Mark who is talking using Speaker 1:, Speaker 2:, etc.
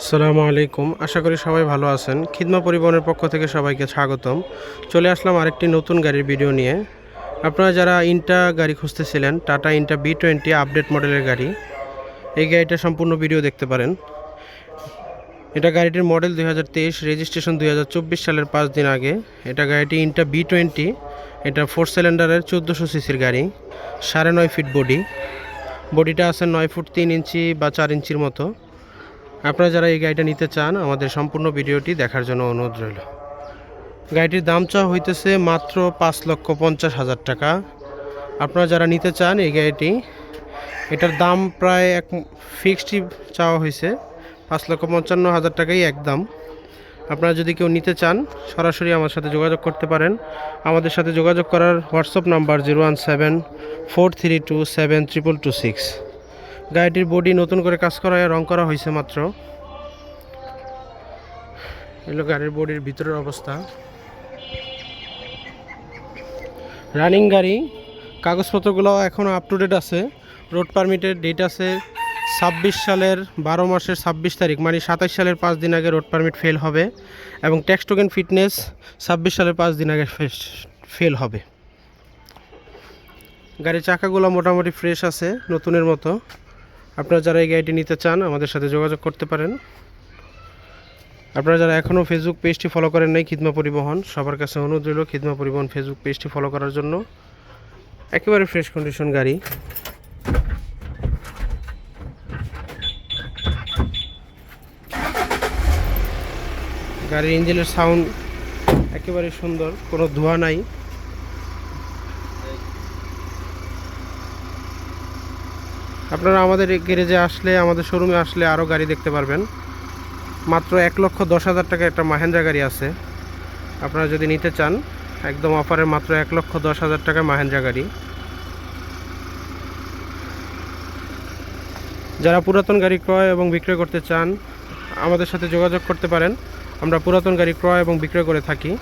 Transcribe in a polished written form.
Speaker 1: আসসালামু আলাইকুম। আশা করি সবাই ভালো আছেন। খিদমা পরিবহনের পক্ষ থেকে সবাইকে স্বাগতম। চলে আসলাম আরেকটি নতুন গাড়ির ভিডিও নিয়ে। আপনারা যারা ইন্টা গাড়ি খুঁজতেছিলেন, টাটা ইন্টা B20 আপডেট মডেলের গাড়ি, এই গাড়িটা সম্পূর্ণ ভিডিও দেখতে পারেন। এটা গাড়িটির মডেল 2023, রেজিস্ট্রেশন 2024 সালের 5 দিন আগে। এটা গাড়িটি ইন্টা B20, এটা 4 সিলিন্ডারের 1400 সিসির গাড়ি, 9.5 ফিট বডিটা আছে 9 ফুট 3 ইঞ্চি বা 4 ইঞ্চির মতো। আপনারা যারা এই গাড়িটা নিতে চান, আমাদের সম্পূর্ণ ভিডিওটি দেখার জন্য অনুরোধ রইল। গাড়িটির দাম চাওয়া হইতেছে মাত্র 5,50,000 টাকা। আপনারা যারা নিতে চান এই গাড়িটি, এটার দাম প্রায় ফিক্সডই চাওয়া হয়েছে 5,55,000 টাকাই একদম। আপনারা যদি কেউ নিতে চান, সরাসরি আমার সাথে যোগাযোগ করতে পারেন। আমাদের সাথে যোগাযোগ করার হোয়াটসঅ্যাপ নাম্বার 01743272226। গাড়িটির বডি নতুন করে কাজ করা, রং করা হয়েছে মাত্র। এগুলো গাড়ির বডির ভিতরের অবস্থা। রানিং গাড়ি, কাগজপত্রগুলো এখনও আপ টু ডেট আছে। রোড পারমিটের ডেট আছে 26 সালের 12 মাসের 26 তারিখ, মানে 27 সালের 5 দিন আগে রোড পারমিট ফেল হবে, এবং ট্যাক্স টোকেন ফিটনেস 26 সালের 5 দিন আগে ফেল হবে। গাড়ির চাকাগুলো মোটামুটি ফ্রেশ আছে, নতুনের মতো। আপনারা যারা এই গাড়িটি নিতে চান, আমাদের সাথে যোগাযোগ করতে পারেন। আপনারা যারা এখনও ফেসবুক পেজটি ফলো করেন নাই, খিদমা পরিবহন, সবার কাছে অনুরোধ রইল খিদমা পরিবহন ফেসবুক পেজটি ফলো করার জন্য। একেবারে ফ্রেশ কন্ডিশন গাড়ি। গাড়ির ইঞ্জিনের সাউন্ড একেবারে সুন্দর, কোনো ধোঁয়া নাই। আপনারা আমাদের গ্যারেজে আসলে, আমাদের শোরুমে আসলে আরও গাড়ি দেখতে পারবেন। মাত্র 1,10,000 টাকা একটা মাহেন্দ্রা গাড়ি আছে। আপনারা যদি নিতে চান, একদম অফারে মাত্র 1,10,000 টাকা মাহেন্দ্রা গাড়ি। যারা পুরাতন গাড়ি ক্রয় এবং বিক্রয় করতে চান, আমাদের সাথে যোগাযোগ করতে পারেন। আমরা পুরাতন গাড়ি ক্রয় এবং বিক্রয় করে থাকি।